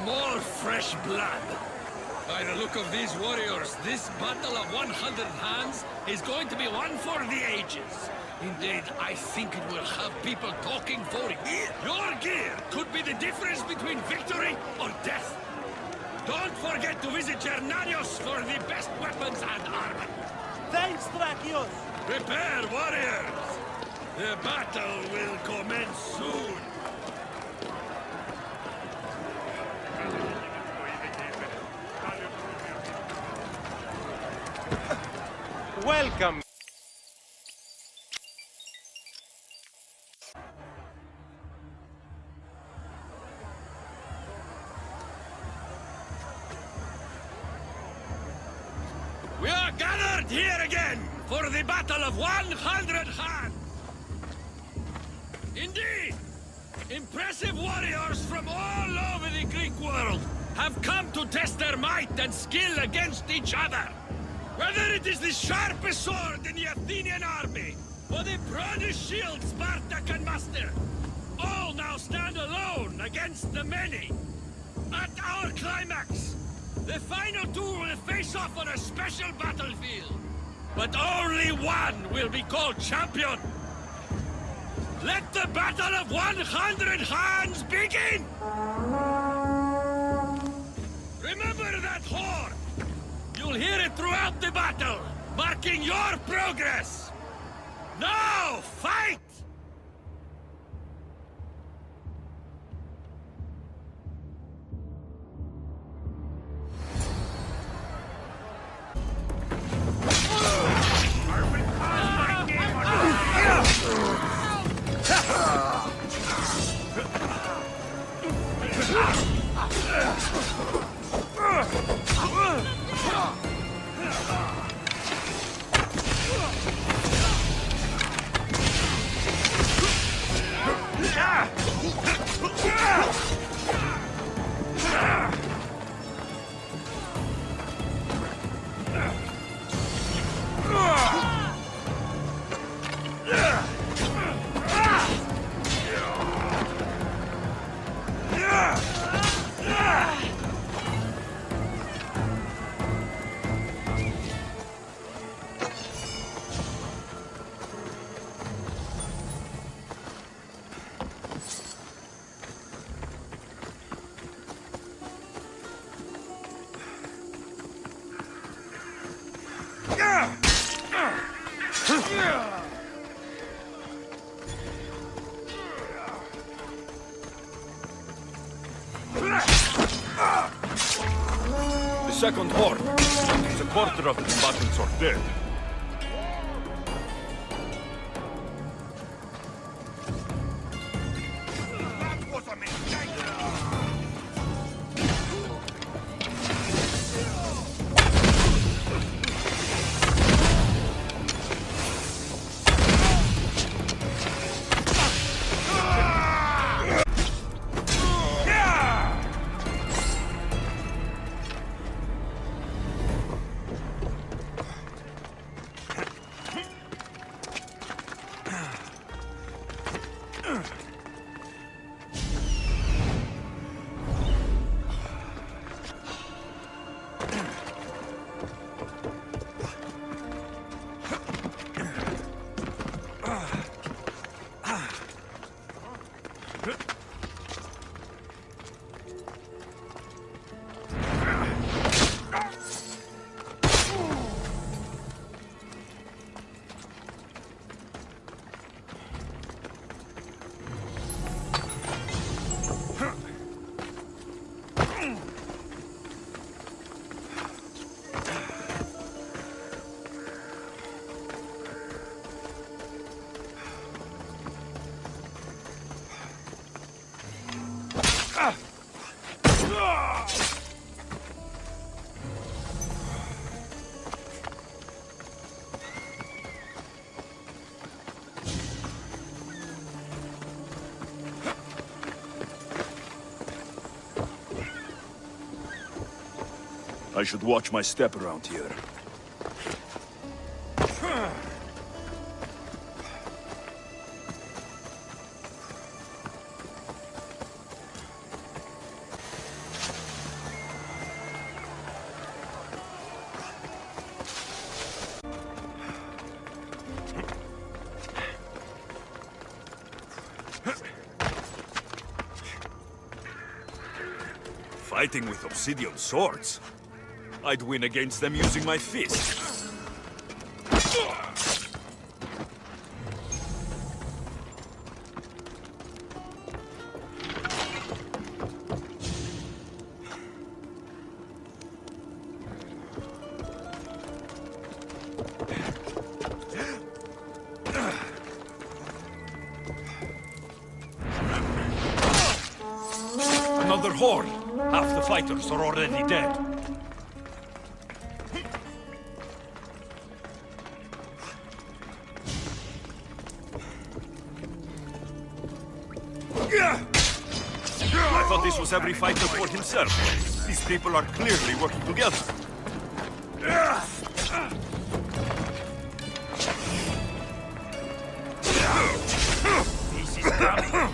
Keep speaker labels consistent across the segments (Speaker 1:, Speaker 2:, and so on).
Speaker 1: more fresh blood. By the look of these warriors, this battle of 100 hands is going to be one for the ages. Indeed, I think it will have people talking for years. Your gear could be the difference between victory or death. Don't forget to visit Gernarios for the best weapons and armor.
Speaker 2: Thanks, Drakios!
Speaker 1: Prepare, warriors! The battle will commence soon.
Speaker 2: Welcome!
Speaker 1: We are gathered here again for the Battle of 100 Hands! Indeed! Impressive warriors from all over the Greek world have come to test their might and skill against each other. Whether it is the sharpest sword in the Athenian army, or the broadest shield Sparta can muster, all now stand alone against the many. At our climax, the final two will face off on a special battlefield. But only one will be called champion. Let the Battle of 100 Hands begin! Remember that horn! You'll hear it throughout the battle, marking your progress! Now, fight!
Speaker 3: The second horde. It's a quarter of the combatants are dead.
Speaker 1: That was a mistake!
Speaker 3: I should watch my step around here. Fighting with obsidian swords? I'd win against them using my fist. Another horde. Half the fighters are already dead. I thought this was every fighter for himself. These people are clearly working together. This is coming.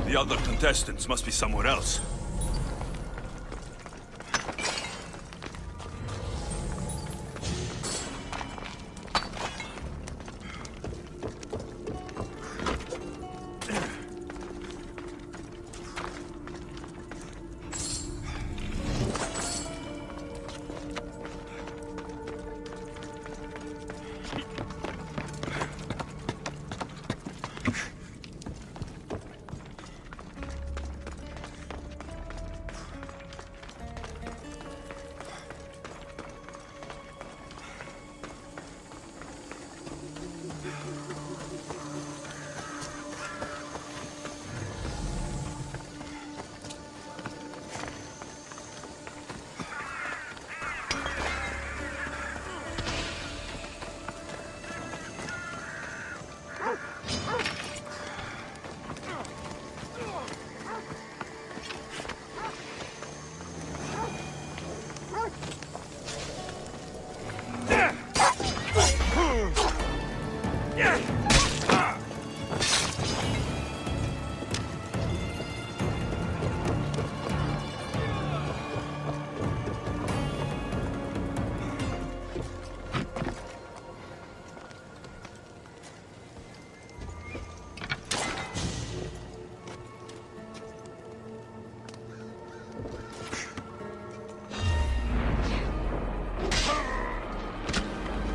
Speaker 3: The other contestants must be somewhere else.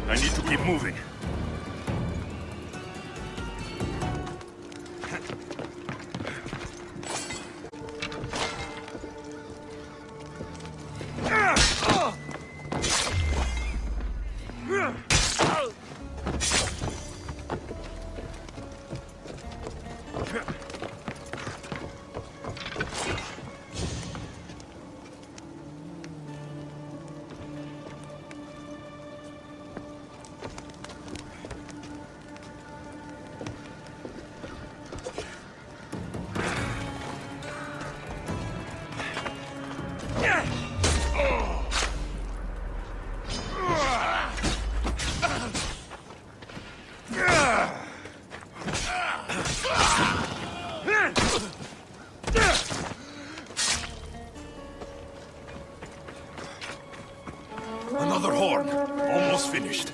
Speaker 3: I need to keep moving. Another horde. Almost finished.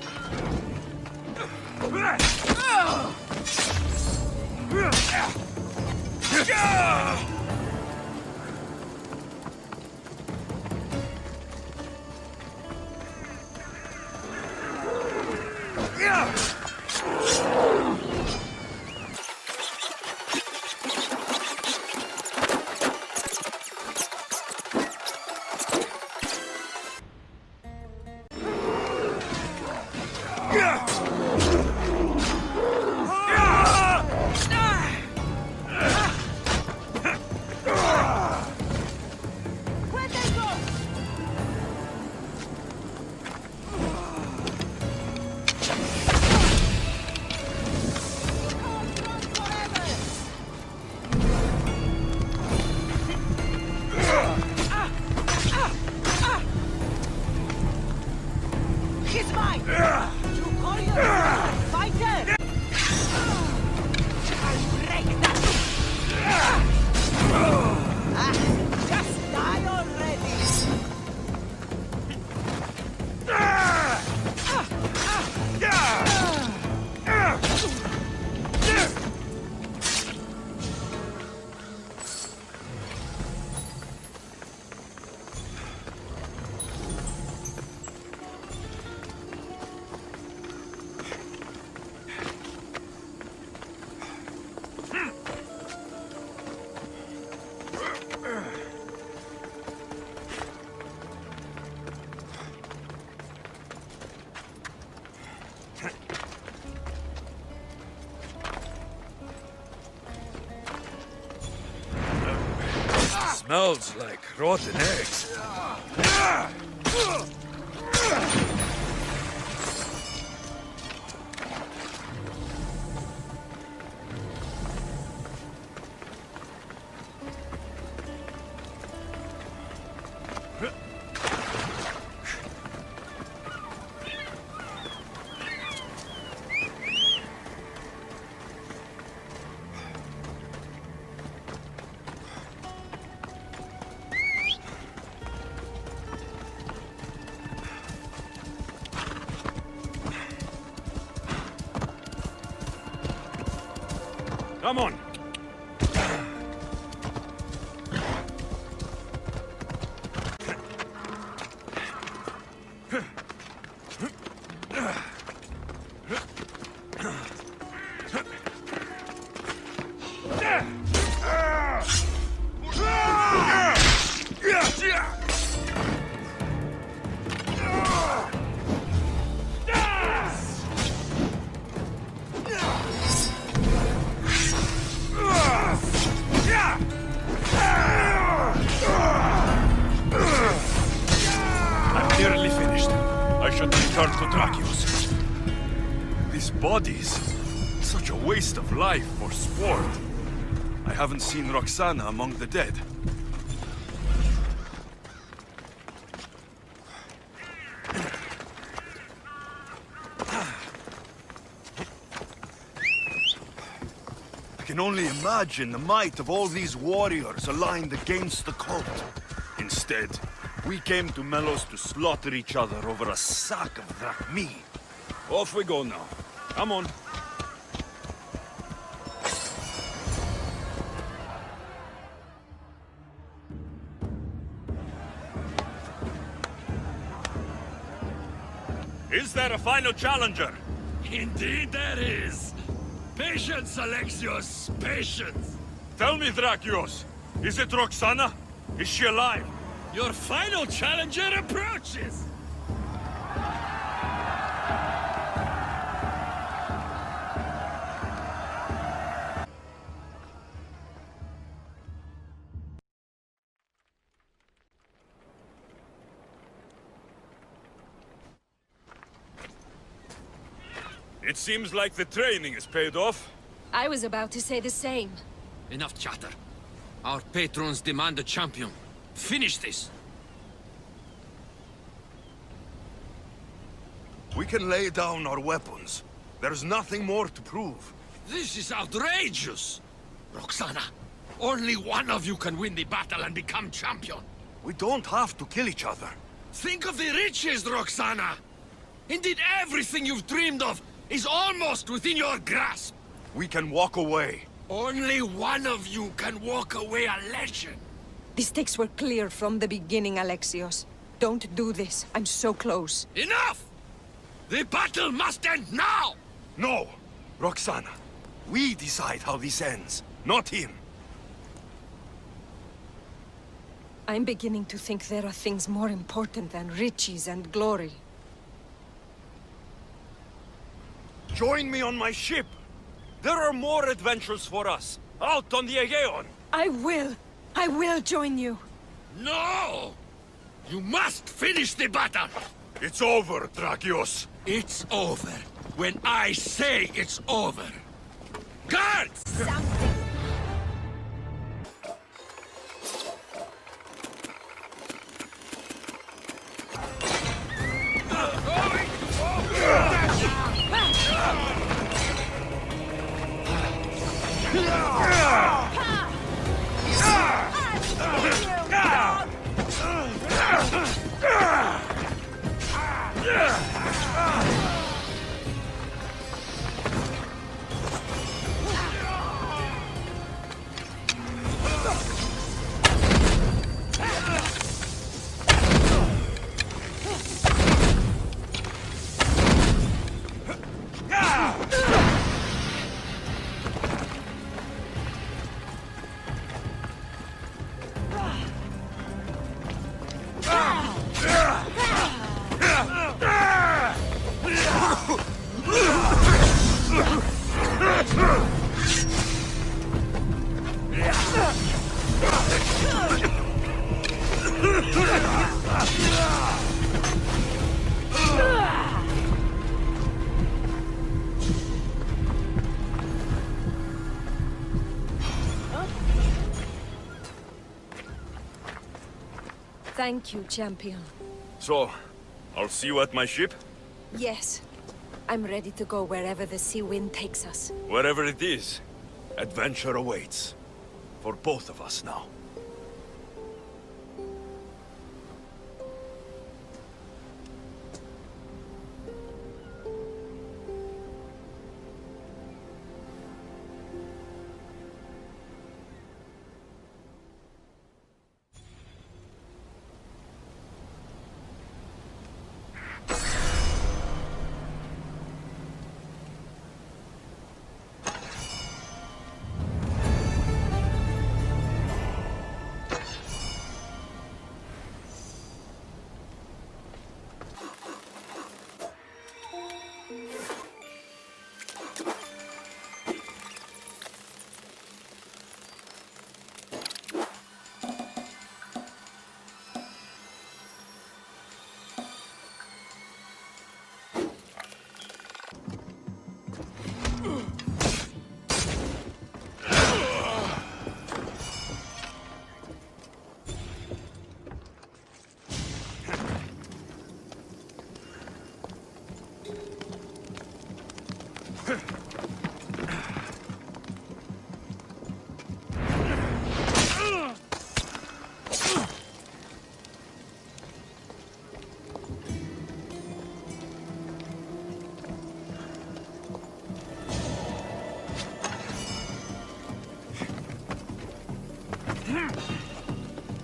Speaker 4: He's mine! You call your Just die already!
Speaker 1: Smells like rotten eggs.
Speaker 3: Come on. Nearly finished. I should return to Drakios. These bodies, such a waste of life for sport. I haven't seen Roxana among the dead. I can only imagine the might of all these warriors aligned against the cult. Instead, we came to Melos to slaughter each other over a sack of drachmi. Off we go now. Come on. Is there a final challenger?
Speaker 1: Indeed there is. Patience, Alexios, patience.
Speaker 3: Tell me, Drakios, is it Roxana? Is she alive?
Speaker 1: Your final challenger approaches.
Speaker 3: It seems like the training is paid off.
Speaker 5: I was about to say the same.
Speaker 1: Enough chatter. Our patrons demand a champion. Finish this.
Speaker 3: We can lay down our weapons. There's nothing more to prove.
Speaker 1: This is outrageous. Roxana, only one of you can win the battle and become champion.
Speaker 3: We don't have to kill each other.
Speaker 1: Think of the riches, Roxana. Indeed, everything you've dreamed of is almost within your grasp.
Speaker 3: We can walk away.
Speaker 1: Only one of you can walk away a legend.
Speaker 5: The stakes were clear from the beginning, Alexios. Don't do this. I'm so close.
Speaker 1: Enough! The battle must end now!
Speaker 3: No! Roxana, we decide how this ends, not him.
Speaker 5: I'm beginning to think there are things more important than riches and glory.
Speaker 3: Join me on my ship. There are more adventures for us, out on the Aegean.
Speaker 5: I will join you.
Speaker 1: No! You must finish the battle!
Speaker 3: It's over, Drakios.
Speaker 1: It's over when I say it's over. Guards!
Speaker 5: Thank you, champion.
Speaker 3: So, I'll see you at my ship?
Speaker 5: Yes. I'm ready to go wherever the sea wind takes us.
Speaker 3: Wherever it is, adventure awaits. For both of us now.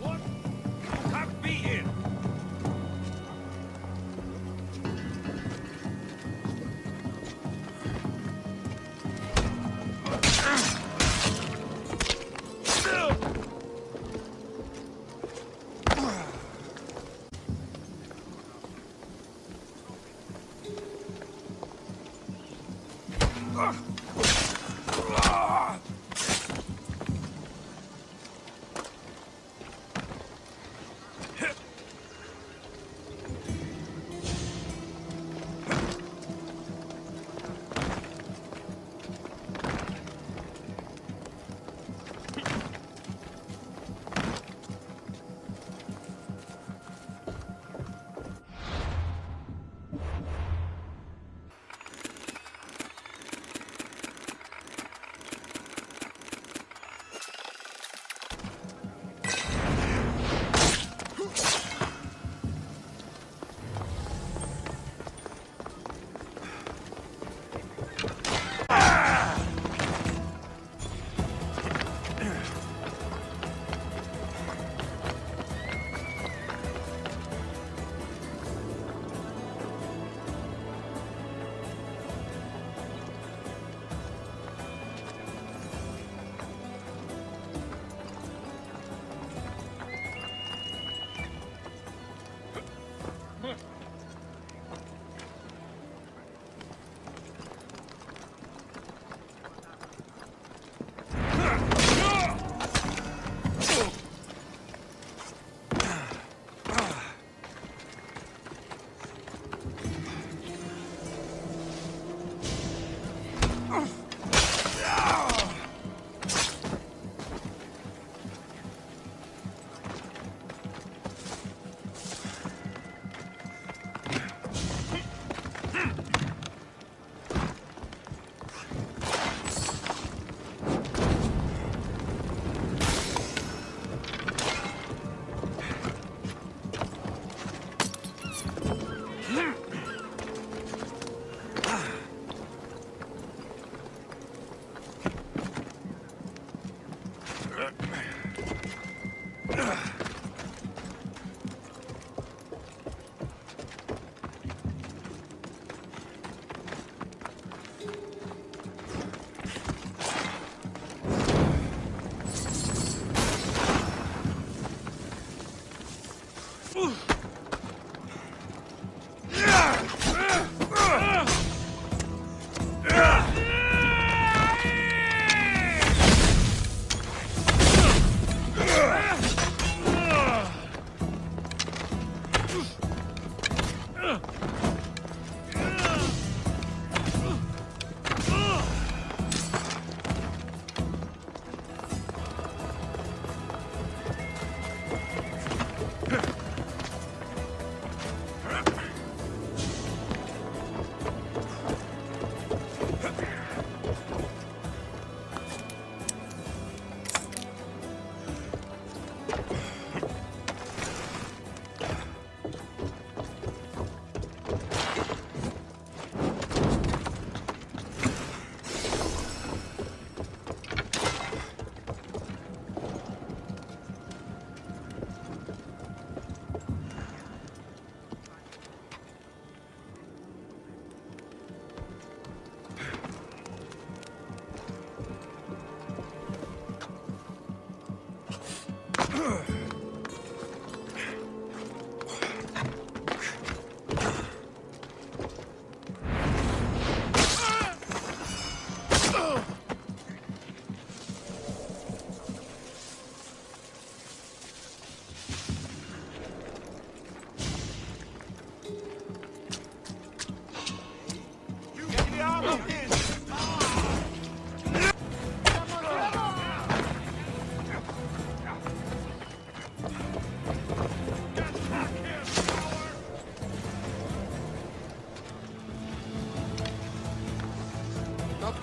Speaker 1: What? You can't be here!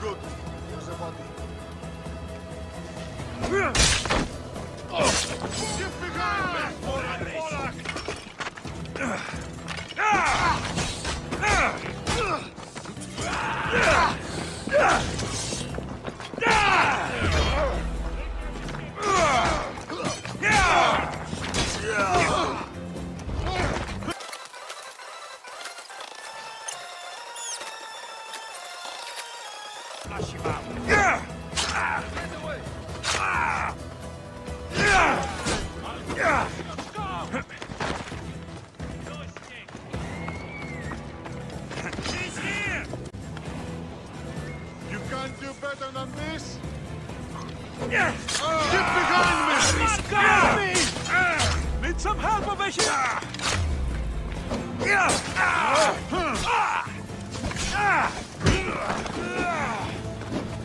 Speaker 3: good. Here's a body. Get behind me! You can't do better than this? Get behind me!
Speaker 2: Got me! Need some help over here!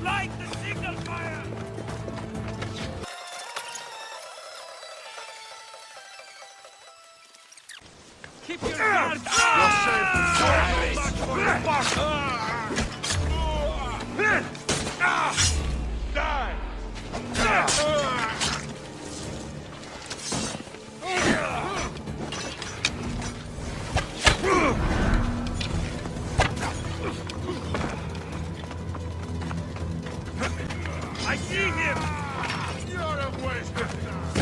Speaker 2: Light the signal fire! Keep your guard up!
Speaker 3: You're safe.
Speaker 2: Much for your buck! Die!
Speaker 1: I see him!
Speaker 3: You're a waste of time.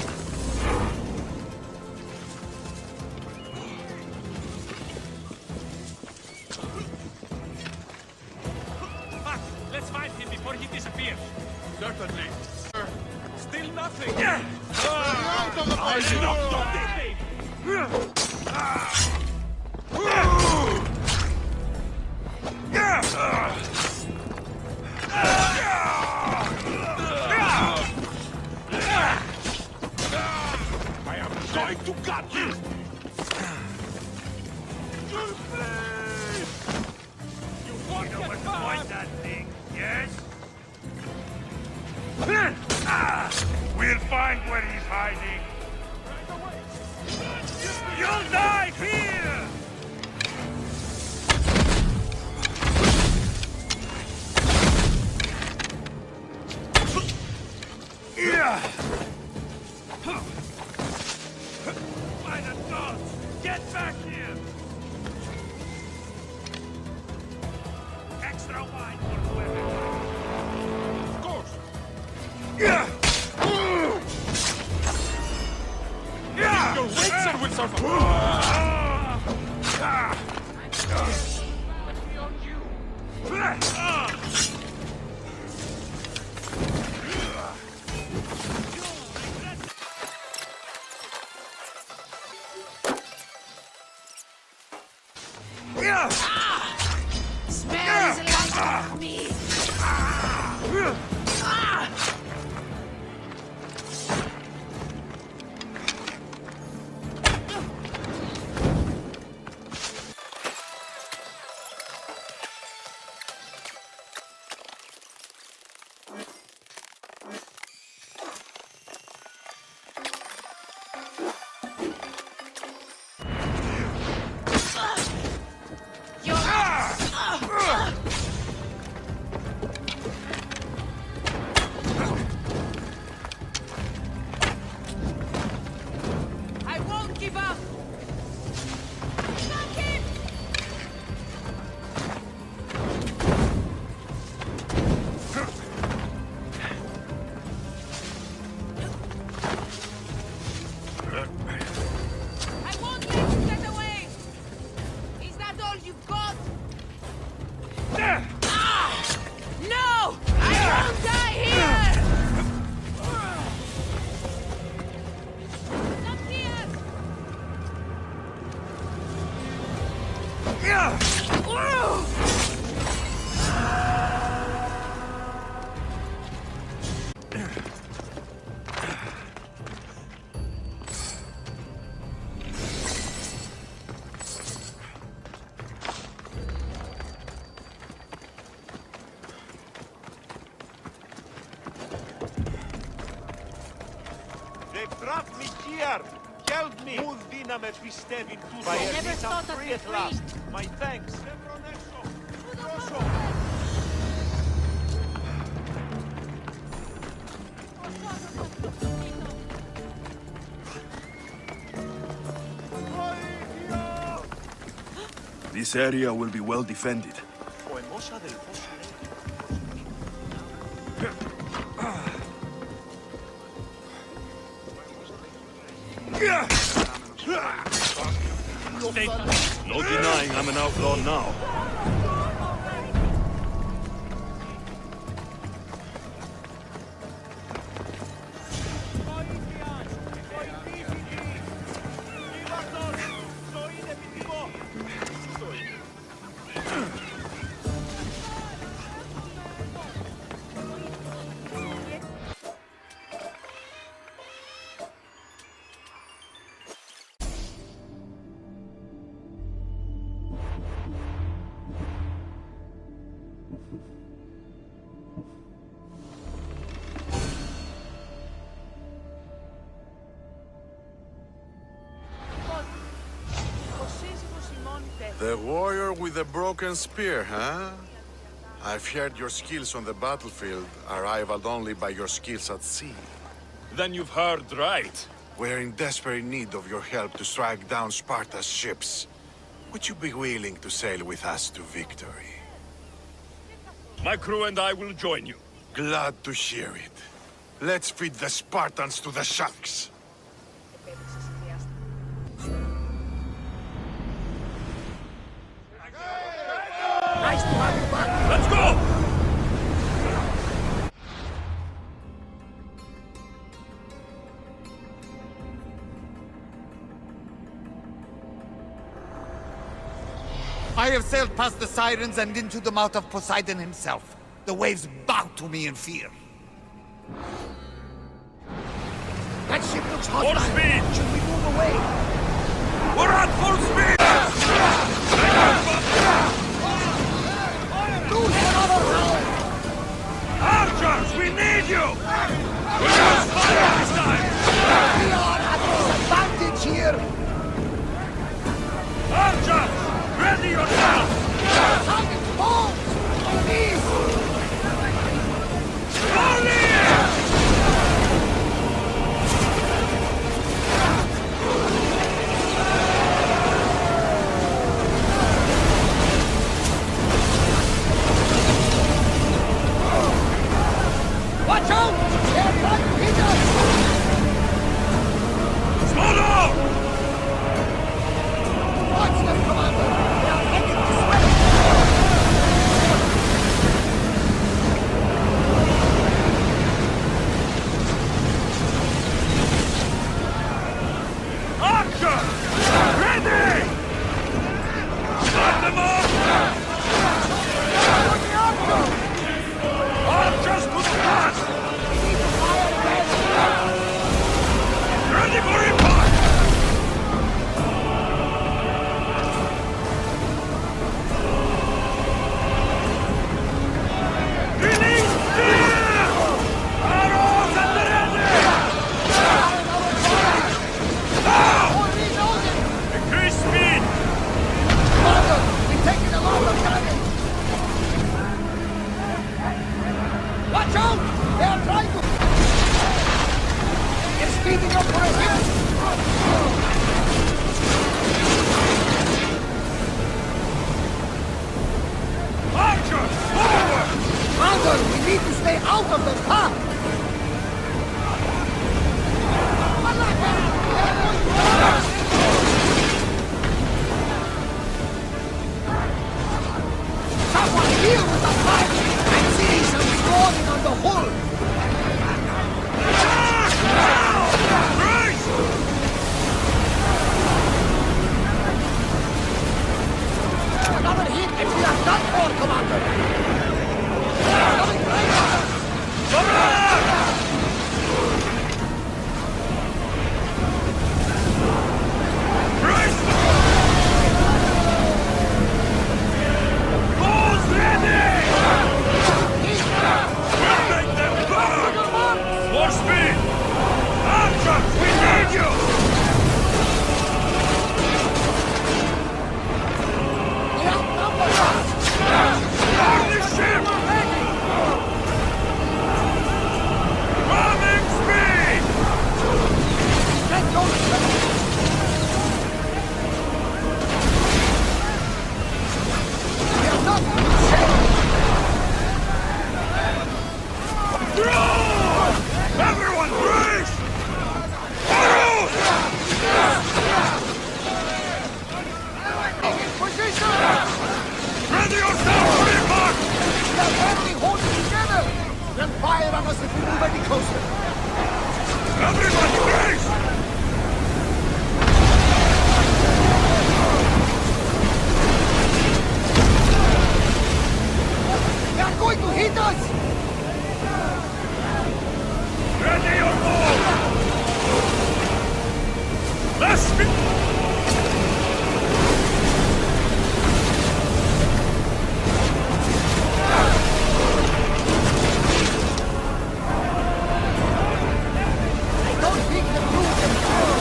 Speaker 2: Fuck! Let's find him before he disappears.
Speaker 3: Certainly.
Speaker 2: Still nothing.
Speaker 3: Out of the place!
Speaker 2: I am going to cut you. You won't get far.
Speaker 1: that thing, yes?
Speaker 2: We'll find where he's hiding.
Speaker 1: You'll die here! By the gods! Get back here! Extra wine for whoever.
Speaker 2: Of course. Your wits will survive.
Speaker 5: Smells like me. I won't give up. Fuck him! I won't let you get away! Is that all you've got? No! I won't die here! Stop here!
Speaker 2: They brought me here. Help me. Mundina me pistevi tu.
Speaker 5: I never thought of
Speaker 2: free
Speaker 5: you
Speaker 2: at last. My thanks.
Speaker 3: This area will be well defended. No denying I'm an outlaw now.
Speaker 4: The warrior with the broken spear, huh? I've heard your skills on the battlefield are rivaled only by your skills at sea.
Speaker 3: Then you've heard right.
Speaker 4: We're in desperate need of your help to strike down Sparta's ships. Would you be willing to sail with us to victory?
Speaker 3: My crew and I will join you.
Speaker 4: Glad to hear it. Let's feed the Spartans to the sharks.
Speaker 3: Let's go!
Speaker 6: I have sailed past the sirens and into the mouth of Poseidon himself. The waves bow to me in fear. That ship looks hot.
Speaker 3: Full speed!
Speaker 6: Should we move away?
Speaker 3: We're at full speed!
Speaker 6: Lose another round!
Speaker 3: Archers, we need you! We use fire this time!
Speaker 6: We are at disadvantage here!
Speaker 3: Archers, ready yourself!
Speaker 6: Target bombs! Please!
Speaker 3: Slowly!
Speaker 6: Watch out! They're trying to hit us!
Speaker 3: Slow down!
Speaker 6: Watch them, Commander! They are heading this way!
Speaker 3: Archers, ready! Start them up! Archers to the front! Ready for impact! Release spear! Arrows at the ready! Now! Increase speed!
Speaker 6: Commander, we've taken a lot of damage! Watch out! They are trying to... It's speeding up for a hit!
Speaker 3: Archers, forward!
Speaker 6: Commander, we need to stay out of the path! Someone deal with the fire! I'm seeing some scoring on the hull!
Speaker 3: Race!
Speaker 6: Another hit and we are done for, Commander! Coming right up!
Speaker 3: Race! Bulls ready! We'll make them burn! More speed! Archers, we need you!
Speaker 6: They outnumber us!
Speaker 3: Army!
Speaker 6: fire on us if we move any closer.
Speaker 3: Everybody, brace!
Speaker 6: They are going to hit us!
Speaker 3: Ready or move! Let's be...
Speaker 6: I don't think the crew can cover.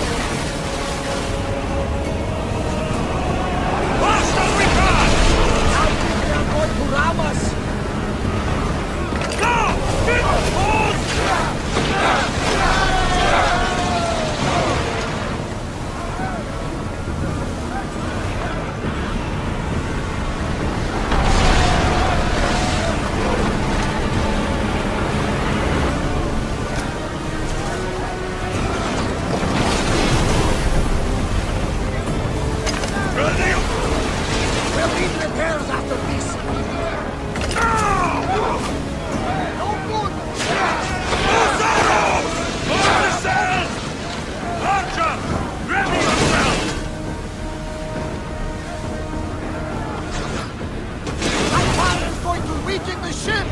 Speaker 3: Faster we can!
Speaker 6: I think they are going to ram us.
Speaker 3: Now! Get hold! Ready?
Speaker 6: We'll need repairs after this. No good.
Speaker 3: Archer! Ready yourself!
Speaker 6: That fire is going to weaken the ship.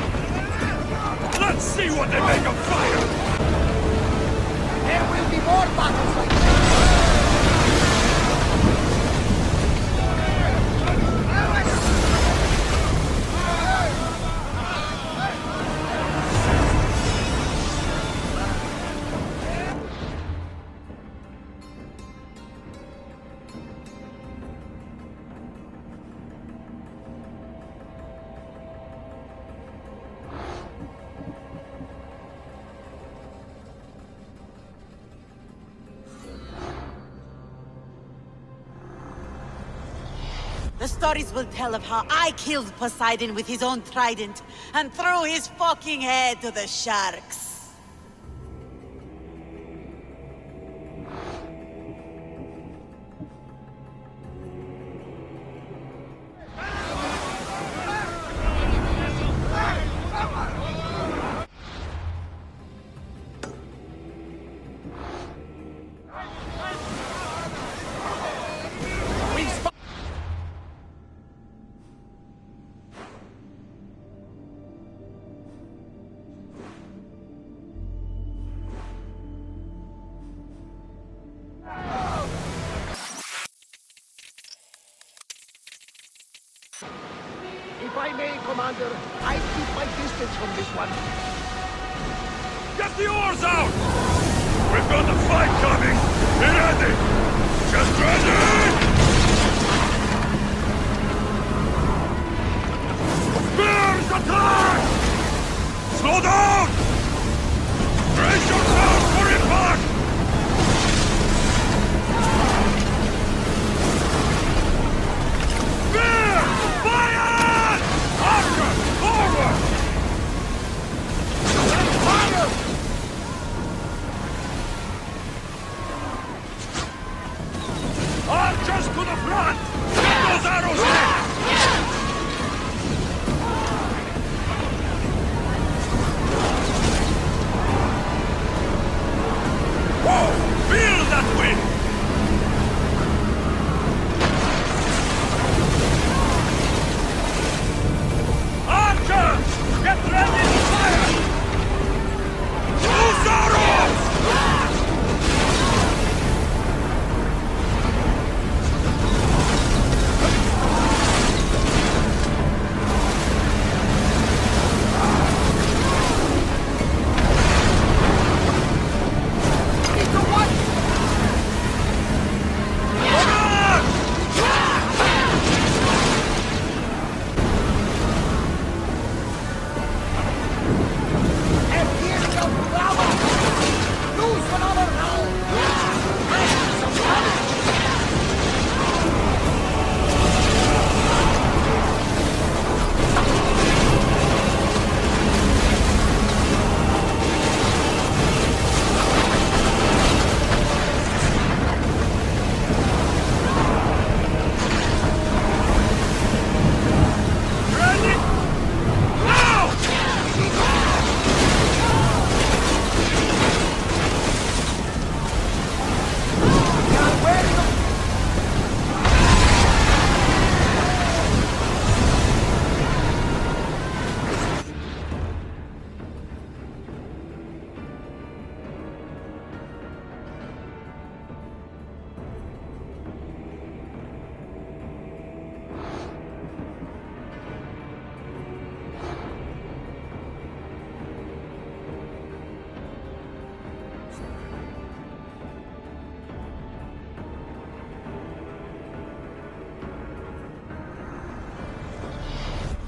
Speaker 3: Let's see what they make of fire!
Speaker 6: There will be more battles like this.
Speaker 7: The stories will tell of how I killed Poseidon with his own trident and threw his fucking head to the sharks.
Speaker 6: If I may, Commander, I'll keep my distance from this one.
Speaker 3: Get the oars out! We've got a fight coming! Be ready! Just ready! Spears attack! Slow down! Brace yourself for impact! Spear! Fire! Archer! Forward!
Speaker 6: Fire!
Speaker 3: Archers to the front! Get those arrows in!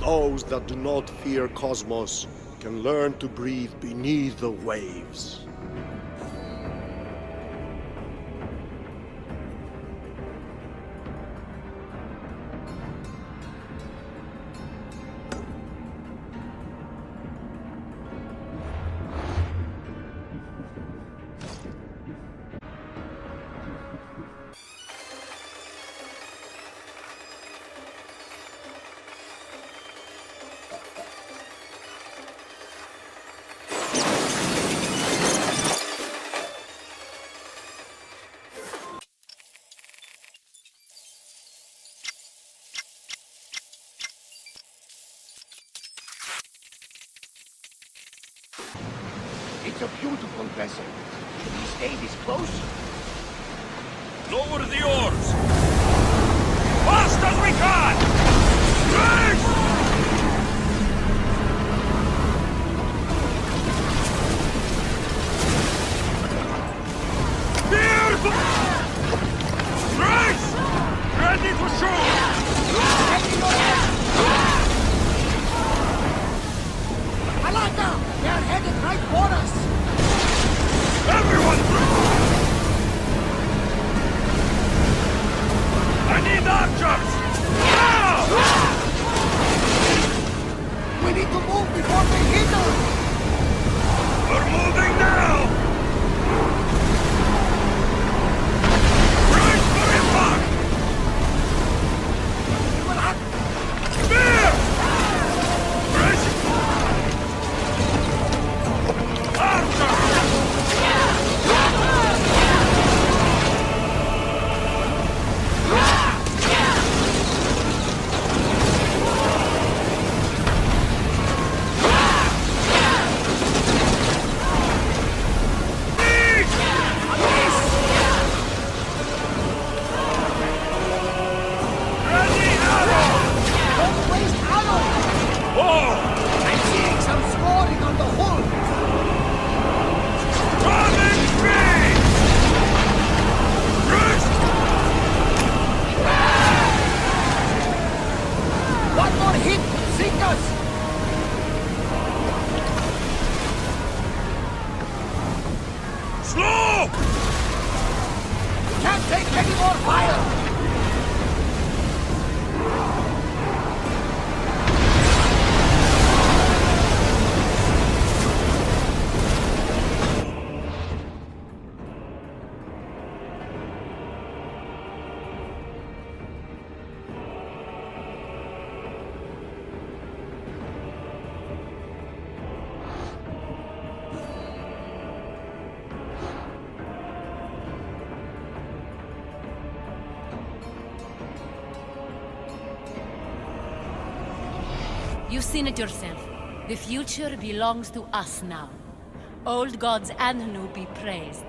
Speaker 8: Those that do not fear Cosmos can learn to breathe beneath the waves.
Speaker 6: It's a beautiful vessel. Should we stay this close?
Speaker 1: Lower the oars! Fast as we can! Race! Here! Race! Ready to shoot!
Speaker 6: Alaka! They are headed right for us!
Speaker 1: Everyone through! I need archers! Now!
Speaker 6: We need to move before they hit us!
Speaker 1: We're moving now! Brace for impact!
Speaker 6: We will have...
Speaker 1: Spear! Brace! Archer! Ready, arrow!
Speaker 6: Don't waste arrows!
Speaker 1: Oh!
Speaker 6: I'm seeing some scoring on the hull!
Speaker 1: Running speed! Brace!
Speaker 6: One more hit will sink us!
Speaker 1: Slow!
Speaker 6: We can't take any more fire!
Speaker 9: You've seen it yourself. The future belongs to us now. Old gods and new be praised.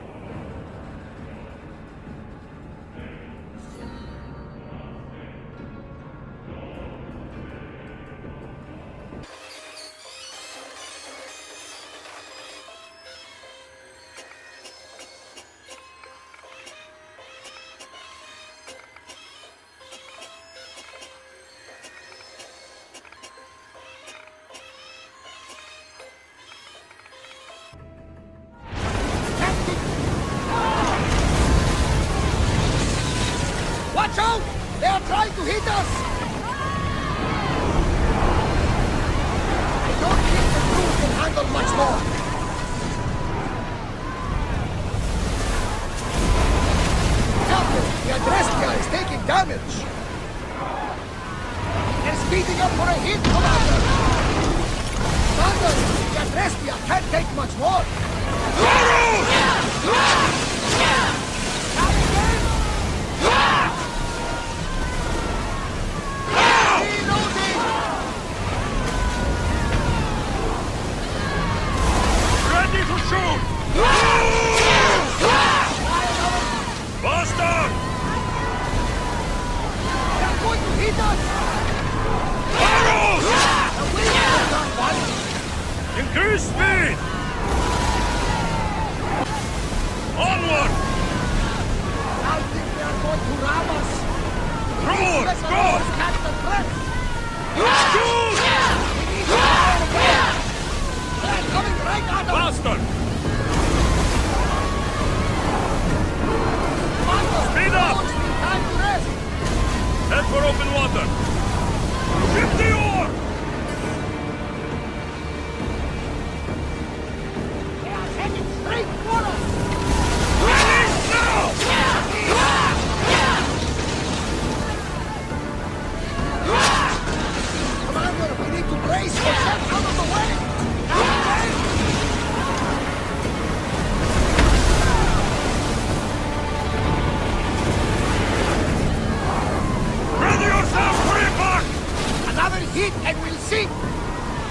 Speaker 6: and we'll sink!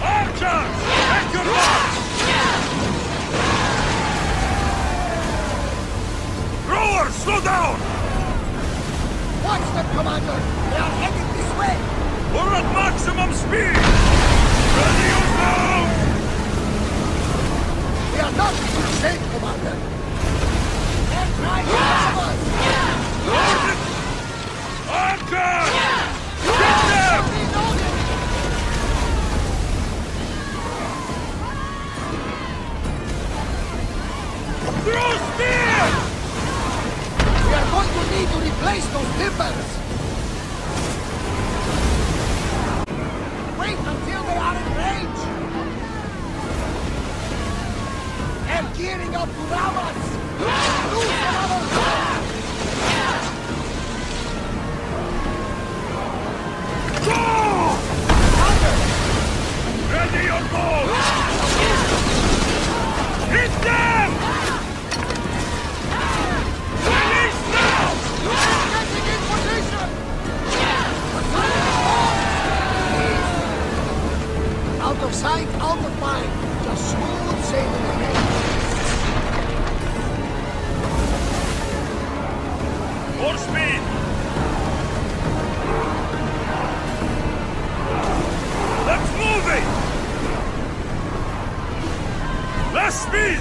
Speaker 1: Archers! Take your march! Rowers, slow down!
Speaker 6: Watch them, Commander! They are heading this way!
Speaker 1: We're at maximum speed! Ready or down!
Speaker 6: We are not safe, Commander! They're trying to grab us!
Speaker 1: Archers! Get them! Throw spears!
Speaker 6: We are going to need to replace those timbers! Wait until they are in range! They're gearing up to ram us! Lose another fire!
Speaker 1: Go! Ready your bow! Hit them! Release now!
Speaker 6: Getting in position! Out of sight, out of mind. Just smooth sailing ahead.
Speaker 1: More speed! Let's move it! Less speed!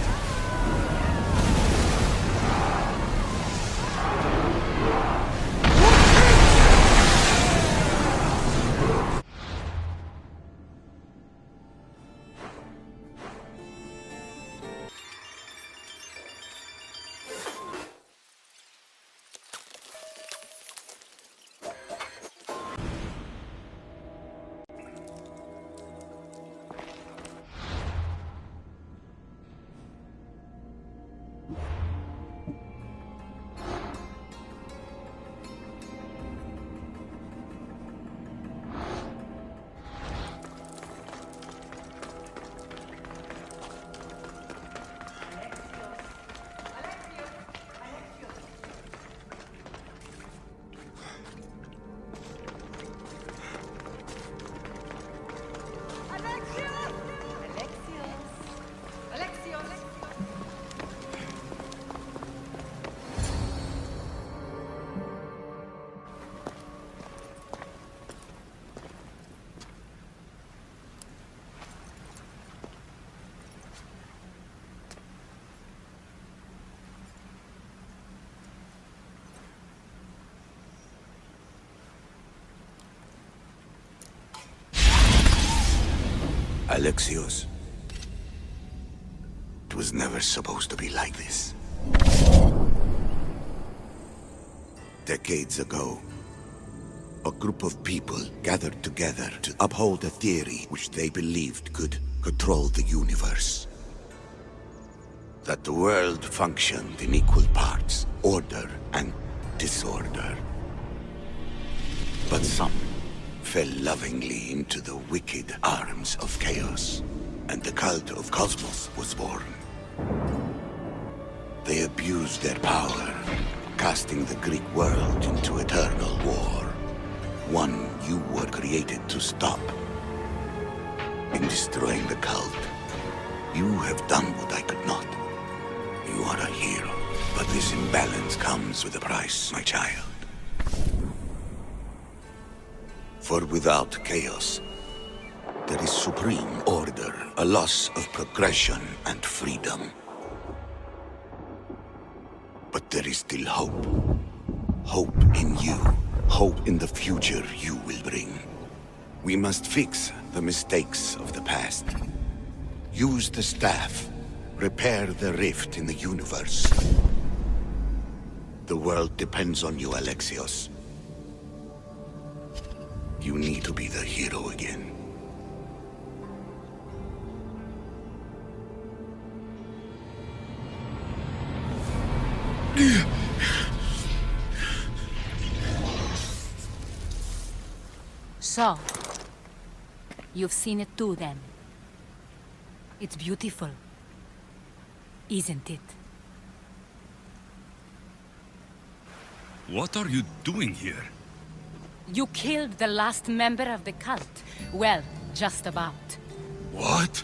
Speaker 10: Alexios. It was never supposed to be like this. Decades ago, a group of people gathered together to uphold a theory which they believed could control the universe. That the world functioned in equal parts, order and disorder. But some fell lovingly into the wicked arms of chaos, and the cult of Cosmos was born. They abused their power, casting the Greek world into eternal war. One you were created to stop. In destroying the cult, you have done what I could not. You are a hero, but this imbalance comes with a price, my child. For without chaos, there is supreme order, a loss of progression and freedom. But there is still hope. Hope in you. Hope in the future you will bring. We must fix the mistakes of the past. Use the staff. Repair the rift in the universe. The world depends on you, Alexios. You need to be the hero again.
Speaker 9: So, you've seen it too then. It's beautiful, isn't it?
Speaker 1: What are you doing here?
Speaker 9: You killed the last member of the cult. Well, just about.
Speaker 3: What?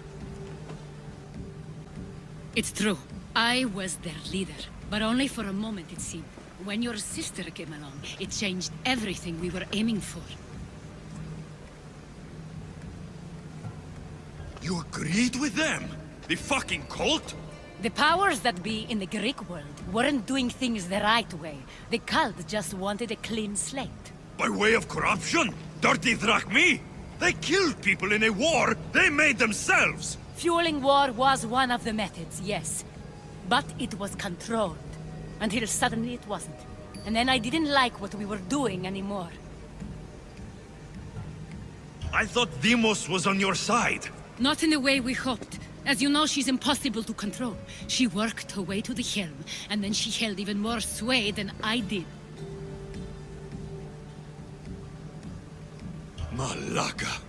Speaker 9: It's true. I was their leader, but only for a moment, it seemed. When your sister came along, it changed everything we were aiming for.
Speaker 3: You agreed with them? The fucking cult?
Speaker 9: The powers that be in the Greek world weren't doing things the right way. The cult just wanted a clean slate.
Speaker 3: By way of corruption? Dirty drachmi? They killed people in a war they made themselves!
Speaker 9: Fueling war was one of the methods, yes. But it was controlled. Until suddenly it wasn't. And then I didn't like what we were doing anymore.
Speaker 3: I thought Demos was on your side.
Speaker 9: Not in the way we hoped. As you know, she's impossible to control. She worked her way to the helm, and then she held even more sway than I did.
Speaker 3: Malaka.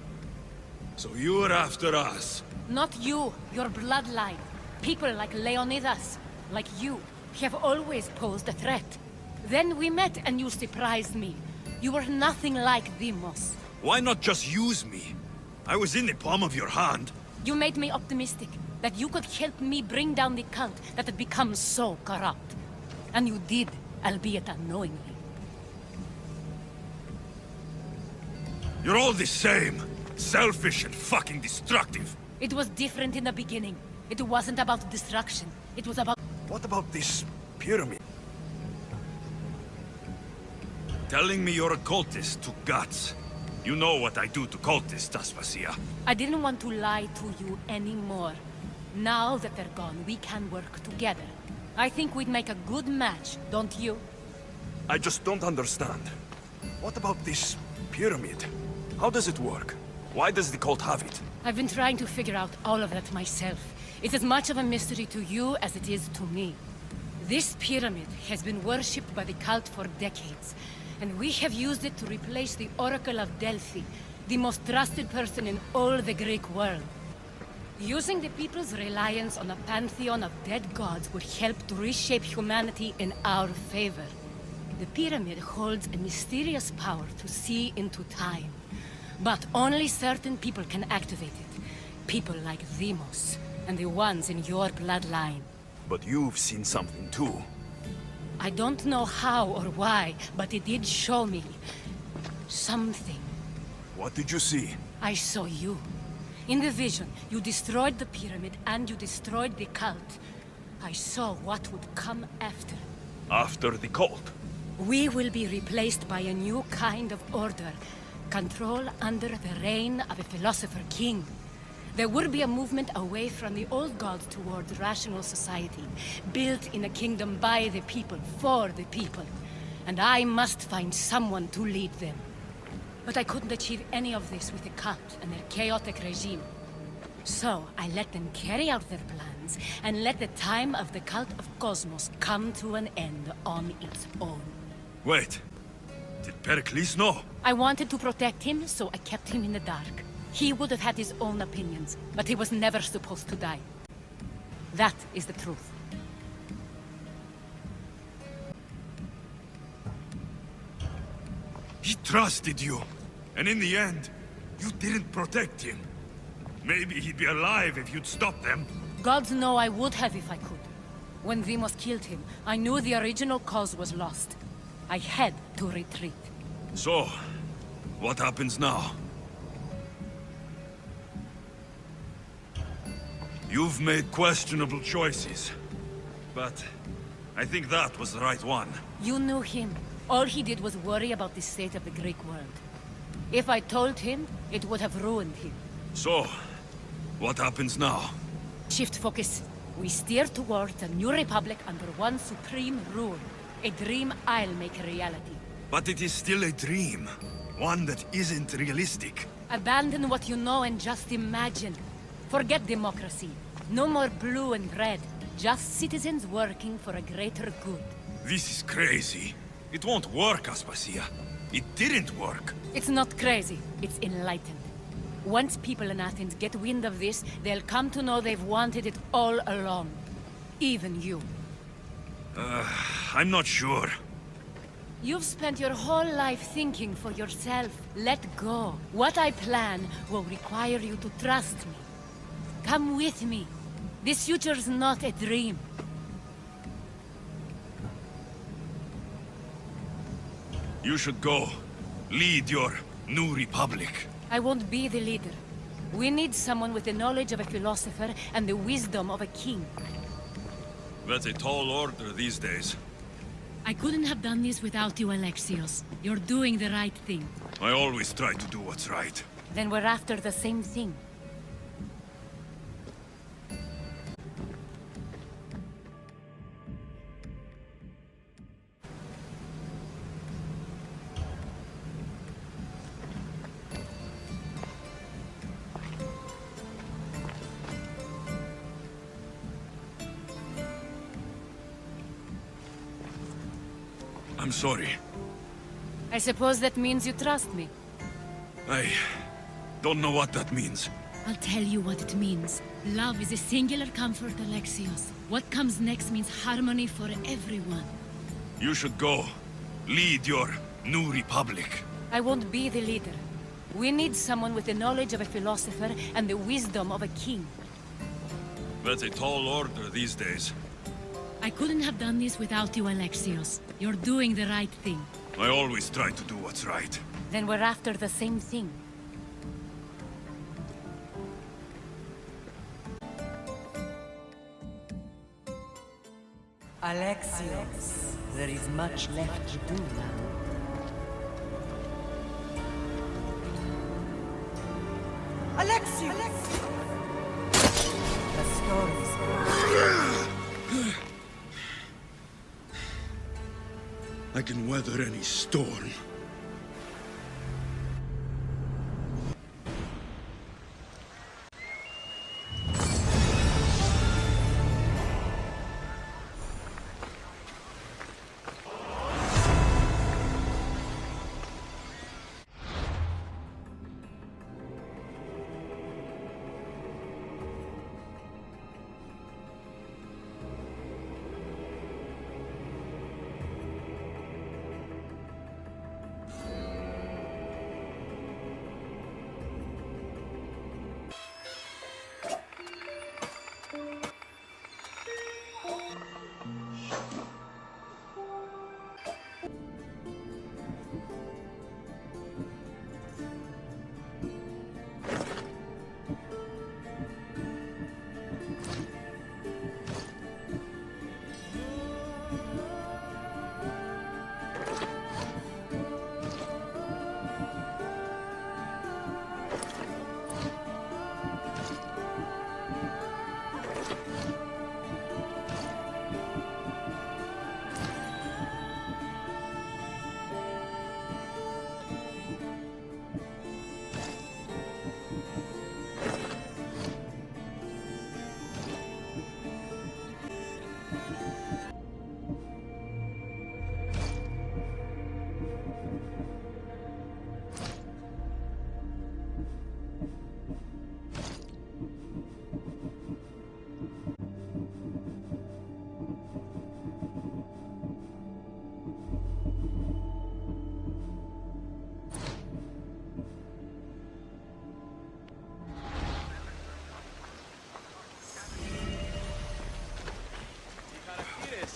Speaker 3: So you were after us?
Speaker 9: Not you, your bloodline. People like Leonidas, like you, have always posed a threat. Then we met and you surprised me. You were nothing like Demos.
Speaker 3: Why not just use me? I was in the palm of your hand.
Speaker 9: You made me optimistic, that you could help me bring down the cult that had become so corrupt. And you did, albeit unknowingly.
Speaker 3: You're all the same. Selfish and fucking destructive.
Speaker 9: It was different in the beginning. It wasn't about destruction. It was about...
Speaker 3: What about this pyramid? Telling me you're a cultist took guts. You know what I do to cultists, Aspasia.
Speaker 9: I didn't want to lie to you anymore. Now that they're gone, we can work together. I think we'd make a good match, don't you?
Speaker 3: I just don't understand. What about this pyramid? How does it work? Why does the cult have it?
Speaker 9: I've been trying to figure out all of that myself. It's as much of a mystery to you as it is to me. This pyramid has been worshipped by the cult for decades, and we have used it to replace the Oracle of Delphi, the most trusted person in all the Greek world. Using the people's reliance on a pantheon of dead gods would help to reshape humanity in our favor. The pyramid holds a mysterious power to see into time. But only certain people can activate it. People like Demos, and the ones in your bloodline.
Speaker 3: But you've seen something too.
Speaker 9: I don't know how or why, but it did show me... something.
Speaker 3: What did you see?
Speaker 9: I saw you. In the vision, you destroyed the pyramid and you destroyed the cult. I saw what would come after.
Speaker 3: After the cult?
Speaker 9: We will be replaced by a new kind of order. Control under the reign of a philosopher king. There would be a movement away from the old gods towards rational society, built in a kingdom by the people, for the people. And I must find someone to lead them. But I couldn't achieve any of this with the cult and their chaotic regime. So I let them carry out their plans, and let the time of the cult of Cosmos come to an end on its own.
Speaker 3: Wait. Did Pericles know?
Speaker 9: I wanted to protect him, so I kept him in the dark. He would have had his own opinions, but he was never supposed to die. That is the truth.
Speaker 3: He trusted you. And in the end, you didn't protect him. Maybe he'd be alive if you'd stopped them.
Speaker 9: Gods know I would have if I could. When Demos killed him, I knew the original cause was lost. I had to retreat.
Speaker 3: So, what happens now? You've made questionable choices. But I think that was the right one.
Speaker 9: You knew him. All he did was worry about the state of the Greek world. If I told him, it would have ruined him.
Speaker 3: So, what happens now?
Speaker 9: Shift focus. We steer towards a new republic under one supreme rule. A dream I'll make a reality.
Speaker 3: But it is still a dream. One that isn't realistic.
Speaker 9: Abandon what you know and just imagine. Forget democracy. No more blue and red. Just citizens working for a greater good.
Speaker 3: This is crazy. It won't work, Aspasia. It didn't work.
Speaker 9: It's not crazy. It's enlightened. Once people in Athens get wind of this, they'll come to know they've wanted it all along. Even you.
Speaker 3: I'm not sure.
Speaker 9: You've spent your whole life thinking for yourself. Let go. What I plan will require you to trust me. Come with me. This future's not a dream.
Speaker 3: You should go. Lead your new republic.
Speaker 9: I won't be the leader. We need someone with the knowledge of a philosopher and the wisdom of a king.
Speaker 3: That's a tall order these days.
Speaker 9: I couldn't have done this without you, Alexios. You're doing the right thing.
Speaker 3: I always try to do what's right.
Speaker 9: Then we're after the same thing.
Speaker 3: I'm sorry.
Speaker 9: I suppose that means you trust me.
Speaker 3: I don't know what that means.
Speaker 9: I'll tell you what it means. Love is a singular comfort, Alexios. What comes next means harmony for everyone.
Speaker 3: You should go. Lead your new republic.
Speaker 9: I won't be the leader. We need someone with the knowledge of a philosopher and the wisdom of a king.
Speaker 3: That's a tall order these days.
Speaker 9: I couldn't have done this without you, Alexios. You're doing the right thing.
Speaker 3: I always try to do what's right.
Speaker 9: Then we're after the same thing.
Speaker 11: Alexios, there is much left to do now.
Speaker 6: Alexios!
Speaker 11: The stories
Speaker 3: I can weather any storm.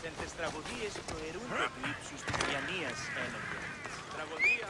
Speaker 2: Εν τες τραγωδίες προαιρούνται του ύψους της διανοίας ένοπλων. Τραγωδία...